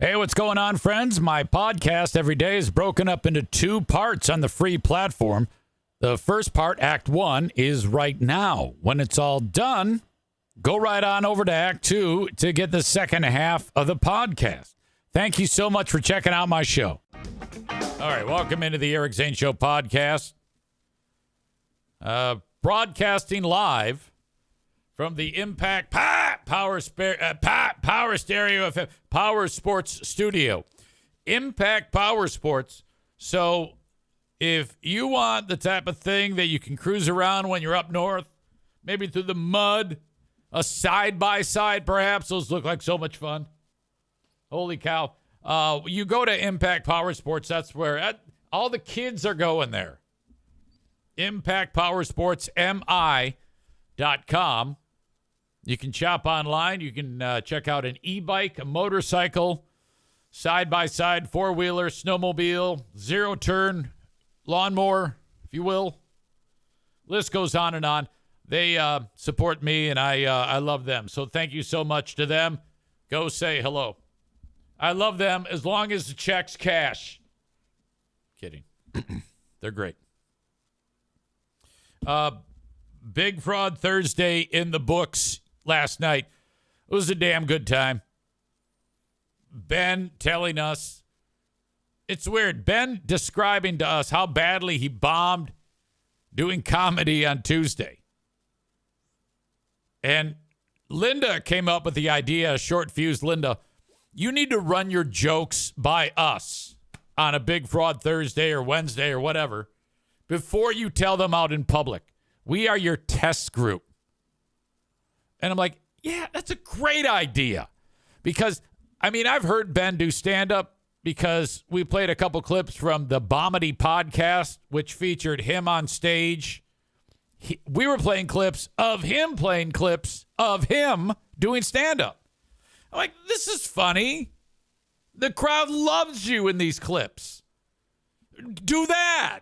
Hey, what's going on, friends? My podcast every day is broken up into two parts on the free platform. The first part, Act 1, is right now. When it's all done, go right on over to Act 2 to get the second half of the podcast. Thank you so much for checking out my show. All right, welcome into the Eric Zane Show podcast. Broadcasting live from the Impact Power Stereo FM Power Sports Studio. Impact Power Sports. So if you want the type of thing that you can cruise around when you're up north, maybe through the mud, a side-by-side perhaps, those look like so much fun. Holy cow. You go to Impact Power Sports. That's where all the kids are going there. Impact Power Sports, MI.com. You can shop online. You can check out an e-bike, a motorcycle, side-by-side, four-wheeler, snowmobile, zero-turn, lawnmower, if you will. List goes on and on. They support me, and I love them. So thank you so much to them. Go say hello. I love them as long as the check's cash. Kidding. They're great. Big Fraud Thursday in the books last night. It was a damn good time. Ben telling us, it's weird. Ben describing to us how badly he bombed doing comedy on Tuesday. And Linda came up with the idea, short fuse Linda, you need to run your jokes by us on a Big Fraud Thursday or Wednesday or whatever before you tell them out in public. We are your test group. And I'm like, yeah, that's a great idea. Because, I mean, I've heard Ben do stand-up because we played a couple clips from the Bomedy podcast, which featured him on stage. We were playing clips of him doing stand-up. I'm like, this is funny. The crowd loves you in these clips. Do that.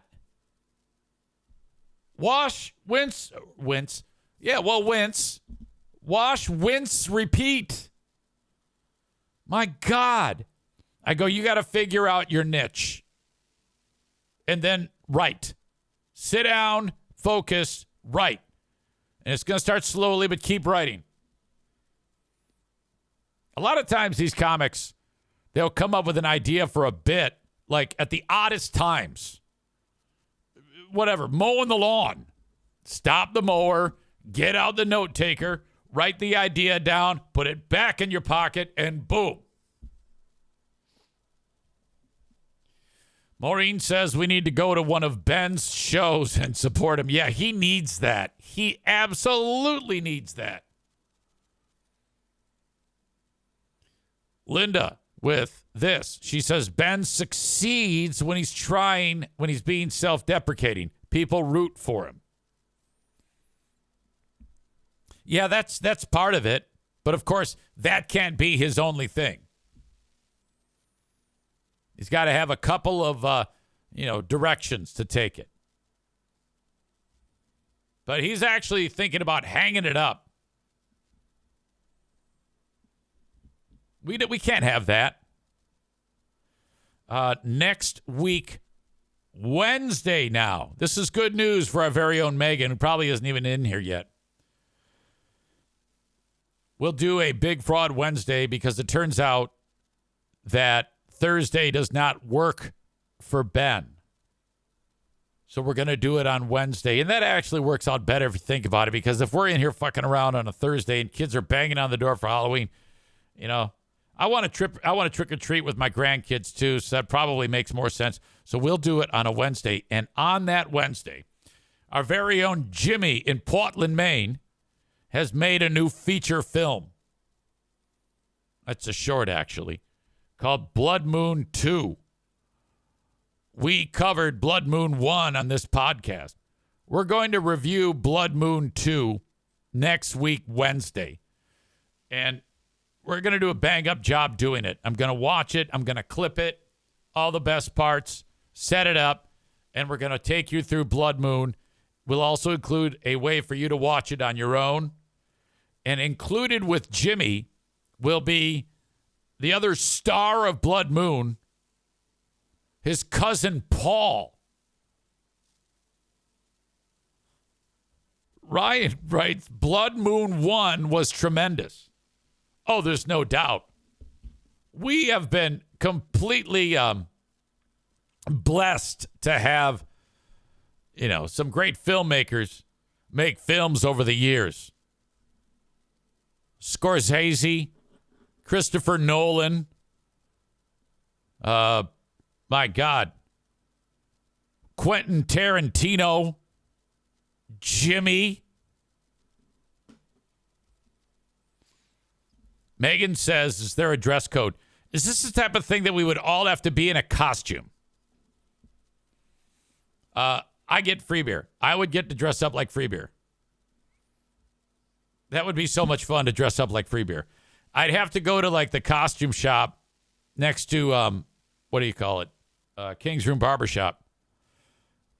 Wash, rinse. Yeah, well, rinse. Wash, rinse, repeat. My God. I go, you got to figure out your niche. And then write. Sit down, focus, write. And it's going to start slowly, but keep writing. A lot of times these comics, they'll come up with an idea for a bit, like at the oddest times. Whatever, mowing the lawn. Stop the mower, get out the note taker, write the idea down, put it back in your pocket, and boom. Maureen says we need to go to one of Ben's shows and support him. Yeah, he needs that. He absolutely needs that. Linda with this. She says Ben succeeds when he's being self-deprecating. People root for him. Yeah, that's part of it. But of course, that can't be his only thing. He's got to have a couple of, directions to take it. But he's actually thinking about hanging it up. We can't have that. Next week, Wednesday now. This is good news for our very own Megan, who probably isn't even in here yet. We'll do a Big Fraud Wednesday because it turns out that Thursday does not work for Ben. So we're going to do it on Wednesday. And that actually works out better if you think about it, because if we're in here fucking around on a Thursday and kids are banging on the door for Halloween, I want to trick or treat with my grandkids too, so that probably makes more sense. So we'll do it on a Wednesday. And on that Wednesday, our very own Jimmy in Portland, Maine, has made a new feature film. That's a short, actually, called Blood Moon 2. We covered Blood Moon 1 on this podcast. We're going to review Blood Moon 2 next week, Wednesday. And we're going to do a bang-up job doing it. I'm going to watch it. I'm going to clip it, all the best parts, set it up, and we're going to take you through Blood Moon. We'll also include a way for you to watch it on your own. And included with Jimmy will be the other star of Blood Moon, his cousin Paul. Ryan writes, Blood Moon 1 was tremendous. Oh, there's no doubt. We have been completely blessed to have, some great filmmakers make films over the years. Scorsese, Christopher Nolan, my God, Quentin Tarantino, Jimmy. Megan says, is there a dress code? Is this the type of thing that we would all have to be in a costume? I get free beer. I would get to dress up like free beer. That would be so much fun to dress up like free beer. I'd have to go to like the costume shop next to, what do you call it? King's Room Barbershop.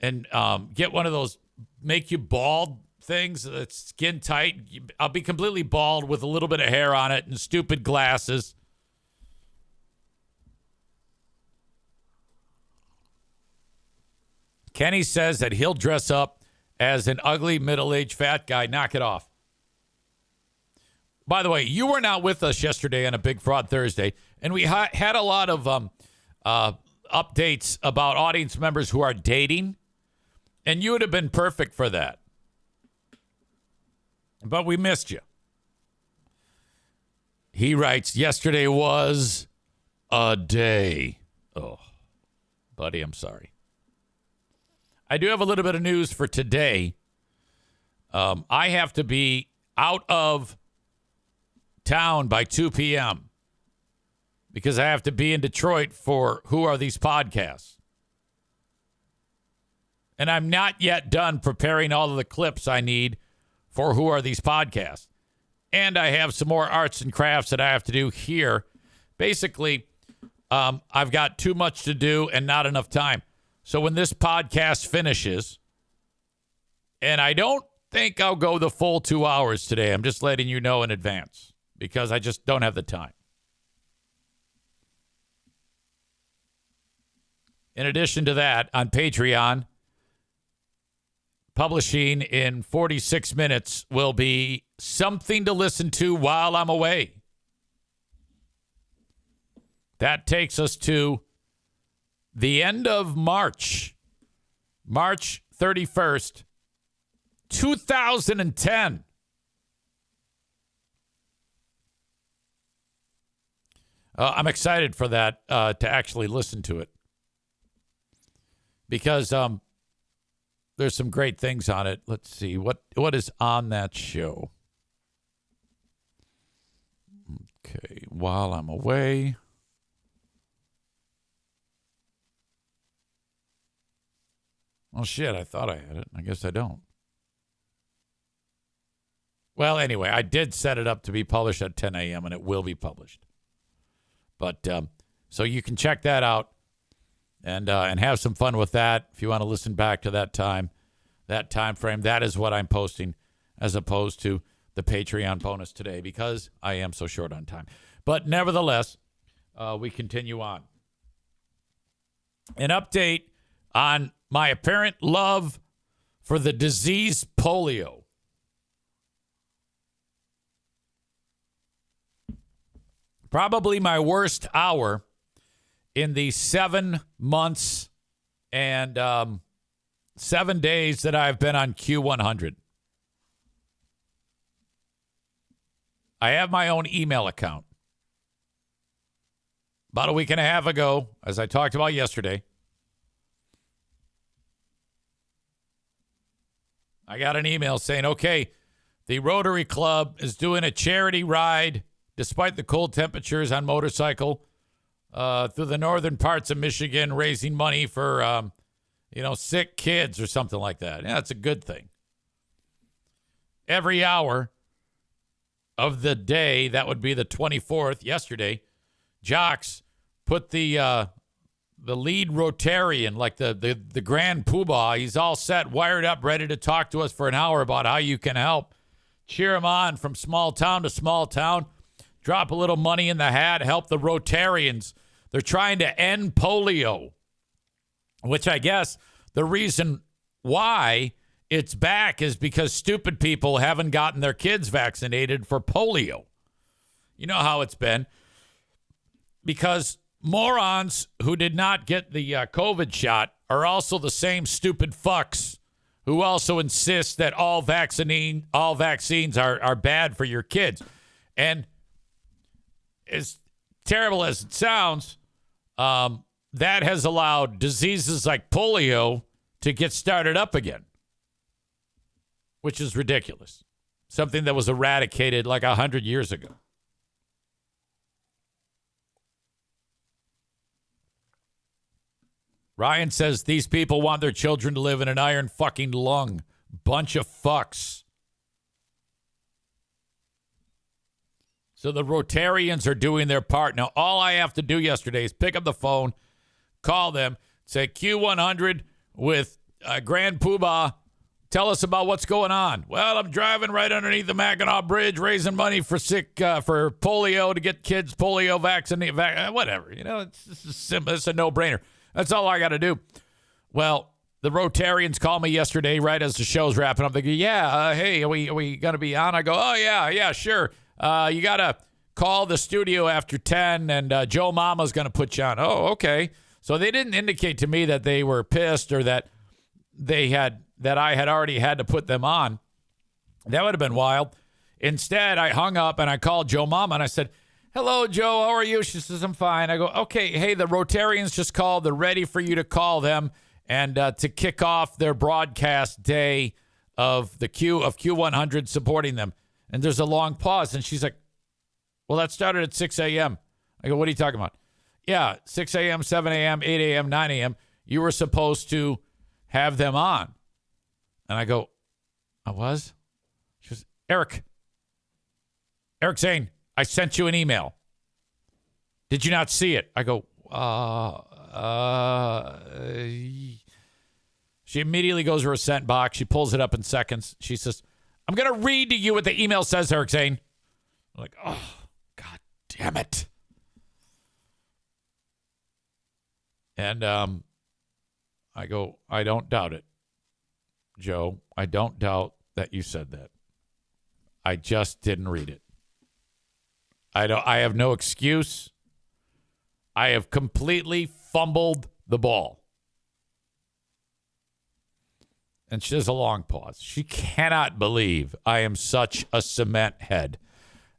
And get one of those make you bald things that's skin tight. I'll be completely bald with a little bit of hair on it and stupid glasses. Kenny says that he'll dress up as an ugly middle-aged fat guy. Knock it off. By the way, you were not with us yesterday on a Big Fraud Thursday, and we had a lot of updates about audience members who are dating, and you would have been perfect for that. But we missed you. He writes, yesterday was a day. Oh, buddy, I'm sorry. I do have a little bit of news for today. I have to be out of town by 2 p.m. because I have to be in Detroit for Who Are These Podcasts? And I'm not yet done preparing all of the clips I need for Who Are These Podcasts? And I have some more arts and crafts that I have to do here. Basically, I've got too much to do and not enough time. So when this podcast finishes, and I don't think I'll go the full 2 hours today. I'm just letting you know in advance because I just don't have the time. In addition to that, on Patreon, publishing in 46 minutes will be something to listen to while I'm away. That takes us to the end of March 31st, 2010. I'm excited for that, to actually listen to it. Because there's some great things on it. Let's see. What is on that show? Okay, while I'm away. Oh, shit, I thought I had it. I guess I don't. Well, anyway, I did set it up to be published at 10 a.m., and it will be published. But, so you can check that out and have some fun with that if you want to listen back to that time frame. That is what I'm posting as opposed to the Patreon bonus today because I am so short on time. But nevertheless, we continue on. An update on my apparent love for the disease polio. Probably my worst hour in the 7 months and 7 days that I've been on Q100. I have my own email account. About a week and a half ago, as I talked about yesterday, I got an email saying, okay, the Rotary Club is doing a charity ride despite the cold temperatures on motorcycle through the northern parts of Michigan, raising money for, sick kids or something like that. Yeah, that's a good thing. Every hour of the day, that would be the 24th, yesterday, Jocks put the lead Rotarian, like the grand poobah. He's all set, wired up, ready to talk to us for an hour about how you can help. Cheer him on from small town to small town. Drop a little money in the hat, help the Rotarians. They're trying to end polio, which I guess the reason why it's back is because stupid people haven't gotten their kids vaccinated for polio. You know how it's been. Because morons who did not get the COVID shot are also the same stupid fucks who also insist that all vaccines are bad for your kids. And as terrible as it sounds, that has allowed diseases like polio to get started up again, which is ridiculous. Something that was eradicated like 100 years ago. Ryan says these people want their children to live in an iron fucking lung. Bunch of fucks. So the Rotarians are doing their part. Now, all I have to do yesterday is pick up the phone, call them, say Q100 with Grand Poobah. Tell us about what's going on. Well, I'm driving right underneath the Mackinac Bridge, raising money for for polio to get kids polio vaccinated. Whatever. You know, it's simple. It's a no-brainer. That's all I got to do. Well, the Rotarians called me yesterday right as the show's wrapping up. They go, hey, are we going to be on? I go, oh, yeah, sure. You got to call the studio after 10, and Joe Mama's going to put you on. Oh, okay. So they didn't indicate to me that they were pissed or that I had already had to put them on. That would have been wild. Instead, I hung up, and I called Joe Mama, and I said, hello, Joe. How are you? She says, I'm fine. I go, okay. Hey, the Rotarians just called. They're ready for you to call them and to kick off their broadcast day of Q100 supporting them. And there's a long pause. And she's like, well, that started at 6 a.m. I go, what are you talking about? Yeah, 6 a.m., 7 a.m., 8 a.m., 9 a.m. You were supposed to have them on. And I go, I was? She goes, Eric Zane, I sent you an email. Did you not see it? I go, She immediately goes to her sent box. She pulls it up in seconds. She says, I'm going to read to you what the email says, Eric Zane. I'm like, oh, God damn it. And I go, I don't doubt it, Joe. I don't doubt that you said that. I just didn't read it. I have no excuse. I have completely fumbled the ball. And she has a long pause. She cannot believe I am such a cement head.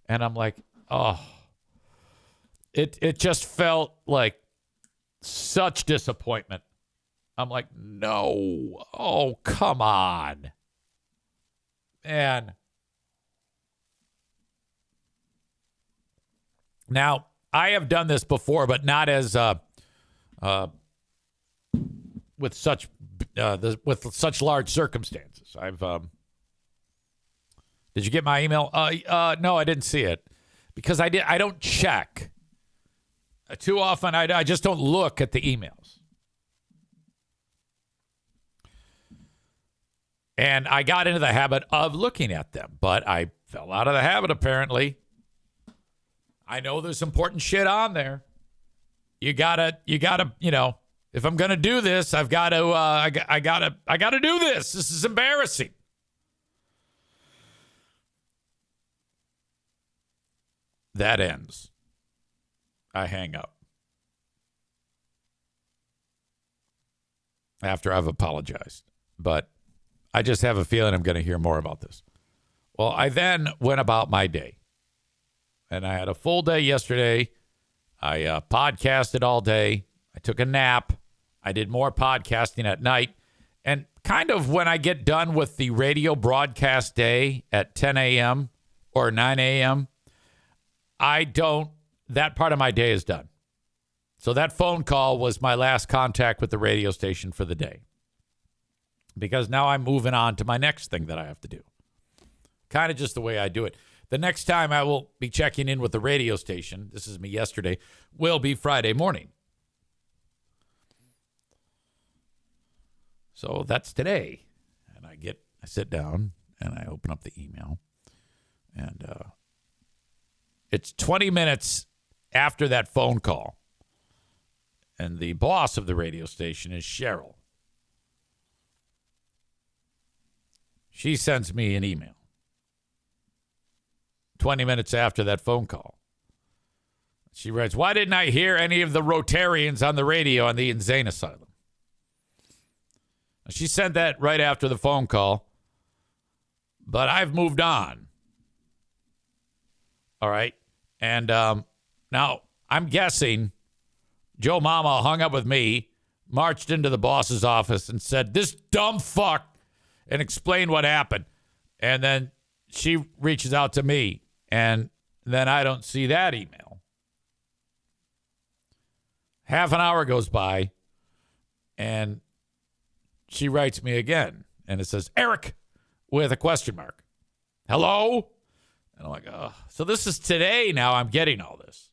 And I'm like, oh. It just felt like such disappointment. I'm like, no. Oh, come on. Man. Now, I have done this before, but not as with such large circumstances. Did you get my email? No, I didn't see it because I don't check too often. I just don't look at the emails, and I got into the habit of looking at them, but I fell out of the habit apparently. I know there's important shit on there. You gotta, if I'm gonna do this, I've got to, I gotta do this. This is embarrassing. That ends. I hang up after I've apologized, but I just have a feeling I'm going to hear more about this. Well, I then went about my day. And I had a full day yesterday. I podcasted all day. I took a nap. I did more podcasting at night. And kind of when I get done with the radio broadcast day at 10 a.m. or 9 a.m., that part of my day is done. So that phone call was my last contact with the radio station for the day. Because now I'm moving on to my next thing that I have to do. Kind of just the way I do it. The next time I will be checking in with the radio station, this is me yesterday, will be Friday morning. So that's today. And I sit down and I open up the email. And It's 20 minutes after that phone call. And the boss of the radio station is Cheryl. She sends me an email 20 minutes after that phone call. She writes, "Why didn't I hear any of the Rotarians on the radio on the insane asylum?" She sent that right after the phone call, but I've moved on. All right. And now I'm guessing Joe Mama hung up with me, marched into the boss's office and said, "This dumb fuck," and explained what happened. And then she reaches out to me, and then I don't see that email. Half an hour goes by, and she writes me again, and it says, "Eric," with a question mark. "Hello?" And I'm like, oh. So this is today now I'm getting all this.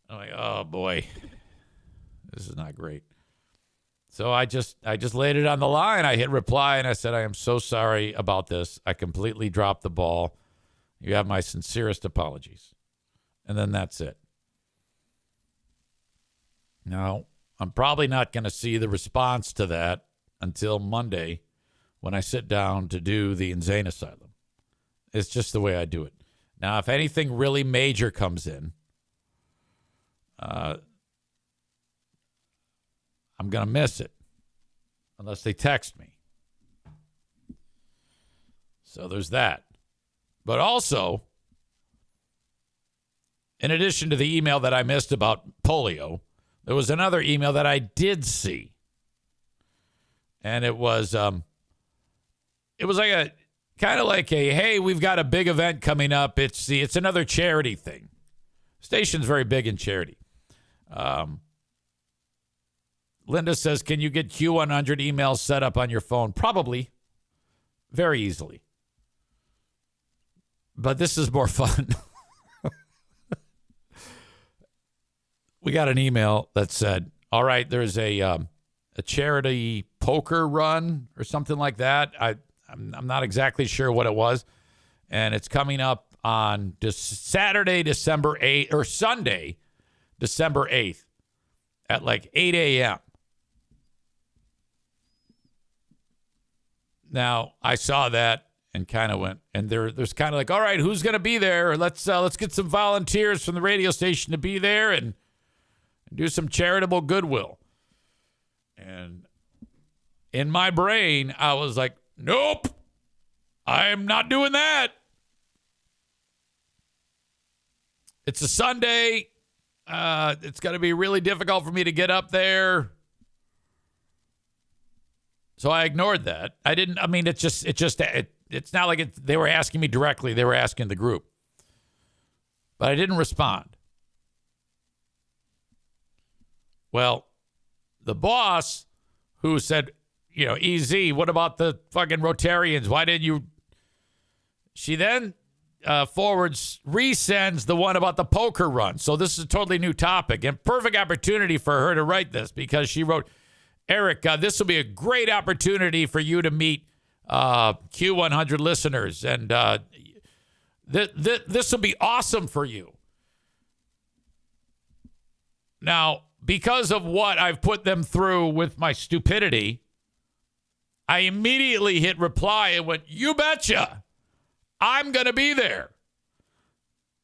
I'm like, oh, boy. This is not great. So I just laid it on the line. I hit reply, and I said, "I am so sorry about this. I completely dropped the ball. You have my sincerest apologies." And then that's it. Now, I'm probably not going to see the response to that until Monday when I sit down to do the insane asylum. It's just the way I do it. Now, if anything really major comes in, I'm going to miss it unless they text me. So there's that. But also, in addition to the email that I missed about polio, there was another email that I did see. And it was like a kind of like a, hey, we've got a big event coming up. It's another charity thing. Station's very big in charity. Linda says, "Can you get Q100 emails set up on your phone?" Probably. Very easily. But this is more fun. We got an email that said, all right, there's a charity poker run or something like that. I'm not exactly sure what it was. And it's coming up on Saturday, December 8th, or Sunday, December 8th at like 8 a.m. Now, I saw that and kind of went, and there's kind of like, all right, who's going to be there? Let's get some volunteers from the radio station to be there and do some charitable goodwill. And in my brain, I was like, nope, I'm not doing that. It's a Sunday. It's going to be really difficult for me to get up there. So I ignored that. It's not like they were asking me directly. They were asking the group. But I didn't respond. Well, the boss who said, EZ, what about the fucking Rotarians? Why didn't you? She then resends the one about the poker run. So this is a totally new topic and perfect opportunity for her to write this because she wrote, "Eric, this will be a great opportunity for you to meet Q100 listeners. And this will be awesome for you." Now, because of what I've put them through with my stupidity, I immediately hit reply and went, "You betcha. I'm going to be there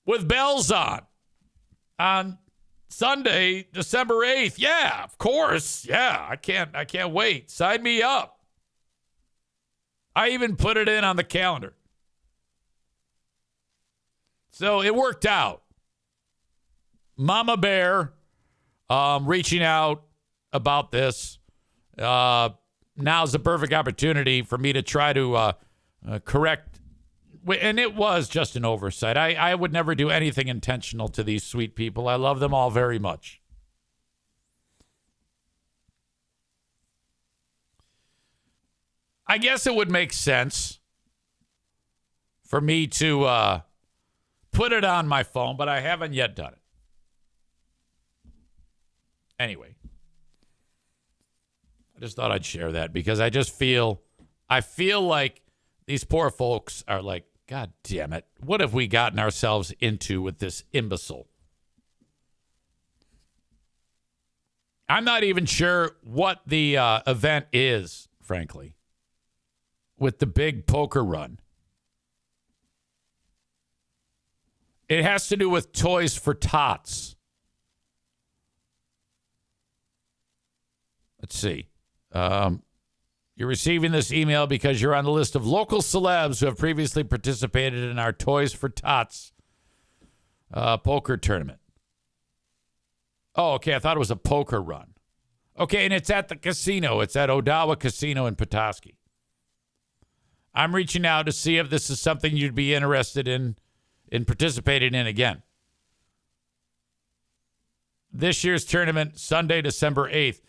with bells on Sunday, December 8th. Yeah, of course. Yeah, I can't wait. Sign me up." I even put it in on the calendar. So it worked out. Mama Bear reaching out about this. Now's the perfect opportunity for me to try to correct. And it was just an oversight. I would never do anything intentional to these sweet people. I love them all very much. I guess it would make sense for me to put it on my phone, but I haven't yet done it. Anyway, I just thought I'd share that because I feel like these poor folks are like God damn it. What have we gotten ourselves into with this imbecile? I'm not even sure what the event is, frankly, with the big poker run. It has to do with Toys for Tots. Let's see. You're receiving this email because you're on the list of local celebs who have previously participated in our Toys for Tots poker tournament. Oh, okay. I thought it was a poker run. Okay, and it's at the casino. It's at Odawa Casino in Petoskey. I'm reaching out to see if this is something you'd be interested in participating in again. This year's tournament, Sunday, December 8th.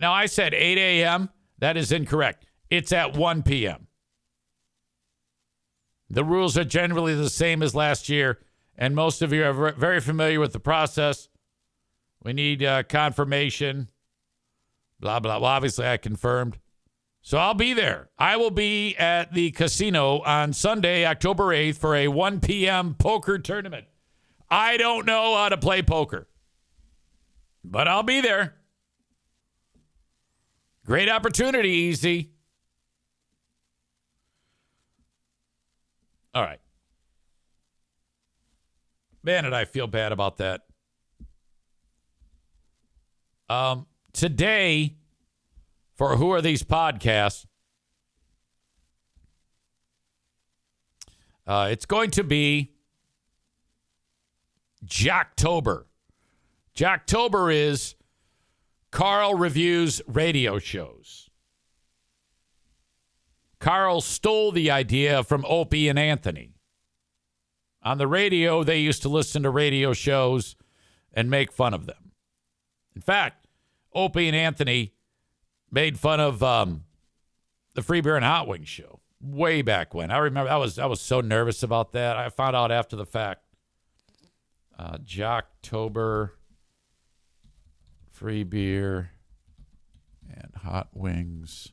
Now, I said 8 a.m. That is incorrect. It's at 1 p.m. The rules are generally the same as last year, and most of you are very familiar with the process. We need confirmation. Blah, blah. Well, obviously, I confirmed. So I'll be there. I will be at the casino on Sunday, October 8th, for a 1 p.m. poker tournament. I don't know how to play poker, but I'll be there. Great opportunity, Easy. All right. Man, did I feel bad about that. Today, for Who Are These Podcasts, it's going to be Jocktober. Jocktober is Carl reviews radio shows. Carl stole the idea from Opie and Anthony. On the radio, they used to listen to radio shows and make fun of them. In fact, Opie and Anthony made fun of the Free Beer and Hot Wings show way back when. I remember I was so nervous about that. I found out after the fact. Jocktober, Free Beer and Hot Wings,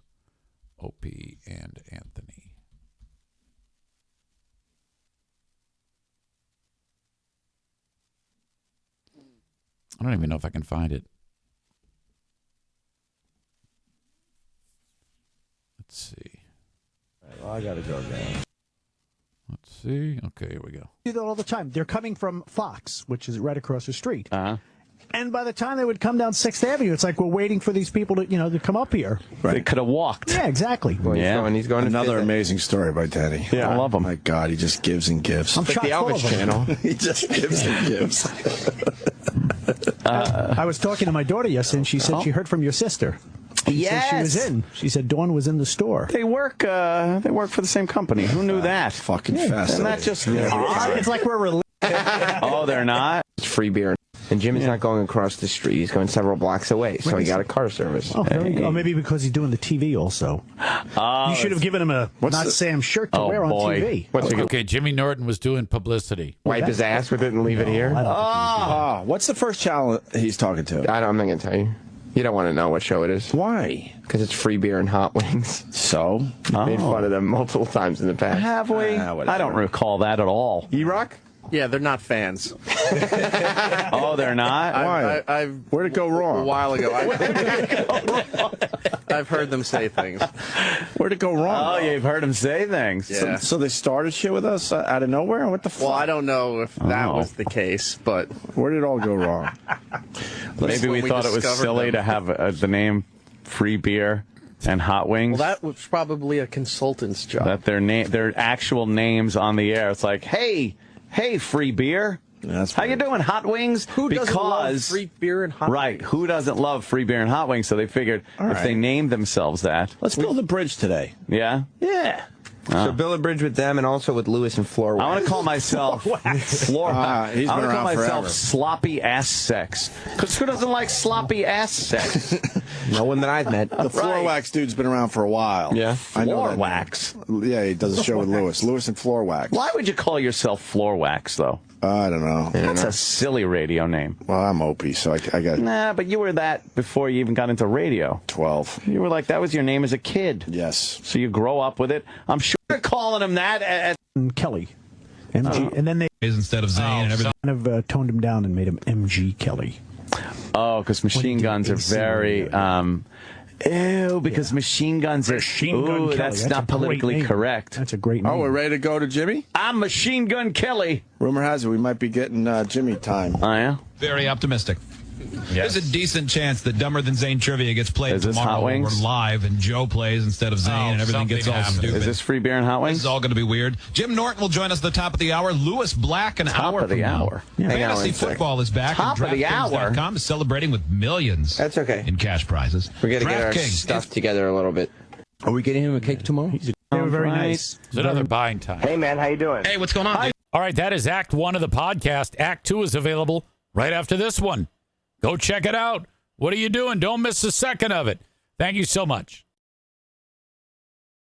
Opie and Anthony. I don't even know if I can find it. Let's see. Well, I gotta go now. Let's see. Okay, here we go. Do that all the time. They're coming from Fox, which is right across the street. Uh-huh. And by the time they would come down 6th Avenue, it's like we're waiting for these people to, to come up here. Right. They could have walked. Yeah, exactly. Well, he's going Another amazing story by Teddy. Yeah, I love him. My God, he just gives and gives. I'm like chock the full Elvis of them. Channel. He just gives and gives. I was talking to my daughter yesterday, and she said she heard from your sister. She said she was in. She said Dawn was in the store. They work for the same company. Who knew that? Fucking fast. Isn't that just It's like we're related. Oh, they're not? It's free beer. And Jim is not going across the street. He's going several blocks away, so he got a car service. Oh, very good. Oh, maybe because he's doing the TV also. You should have given him a Sam shirt to wear on TV. Okay, Jimmy Norton was doing publicity. Wipe his ass with it and leave it here? What's the first channel he's talking to? I'm not going to tell you. You don't want to know what show it is. Why? Because it's Free Beer and Hot Wings. So? Made fun of them multiple times in the past. Have we? I don't recall that at all. E-Rock? Yeah, they're not fans. Oh, they're not? Why? Where'd it go wrong? A while ago. I've heard them say things. Where'd it go wrong? Oh, you've heard him say things. Yeah. So they started shit with us out of nowhere? What the fuck? Well, I don't know if that was the case, but Where did it all go wrong? Maybe we thought it was silly to have the name Free Beer and Hot Wings. that was probably a consultant's job. That their actual names on the air. It's like, hey, Free Beer. That's How you doing, Hot Wings? Who doesn't love free beer and hot Right. wings? Who doesn't love Free Beer and Hot Wings? So they figured if they named themselves that. Let's build a bridge today. Yeah? Yeah. So build a bridge with them and also with Lewis and Floor Wax. I want to call myself Floor Wax. He's I want been to call around myself forever. Sloppy Ass Sex. Because who doesn't like sloppy ass sex? No one that I've met. The Floor Wax dude's been around for a while. Yeah. I know Floor that. Wax. Yeah, he does a show with Lewis. Lewis and Floor Wax. Why would you call yourself Floor Wax, though? I don't know. That's a silly radio name. Well, I'm Opie, so I got Nah, but you were that before you even got into radio. 12. You were like, that was your name as a kid. Yes. So you grow up with it. I'm sure you're calling him that at Kelly. MG. And then they instead of Zane and everything. kind of toned him down and made him MG Kelly. Oh, because machine guns are very... because machine guns are... Machine Gun Kelly. That's not a great politically name. correct. That's a great name. Oh, we're ready to go to Jimmy? I'm Machine Gun Kelly. Rumor has it we might be getting Jimmy time. Oh, yeah? Very optimistic. Yes. There's a decent chance that Dumber Than Zane Trivia gets played Is this tomorrow Hot when Wings? we're live and Joe plays instead of Zane and everything gets all stupid. Is this free beer and hot This wings? is all going to be weird. Jim Norton will join us at the top of the hour. Lewis Black, an hour of the from hour. now. Hang on Fantasy one sec. football is back. Top of the hour. DraftKings.com is celebrating with millions. That's okay. In cash prizes. We're going to get our DraftKings stuff together a little bit. Are we getting him a cake tomorrow? They were very nice. It's another buying time. Hey, man, how you doing? Hey, what's going on, dude? All right, that is Act 1 of the podcast. Act 2 is available right after this one. Go check it out. What are you doing? Don't miss a second of it. Thank you so much.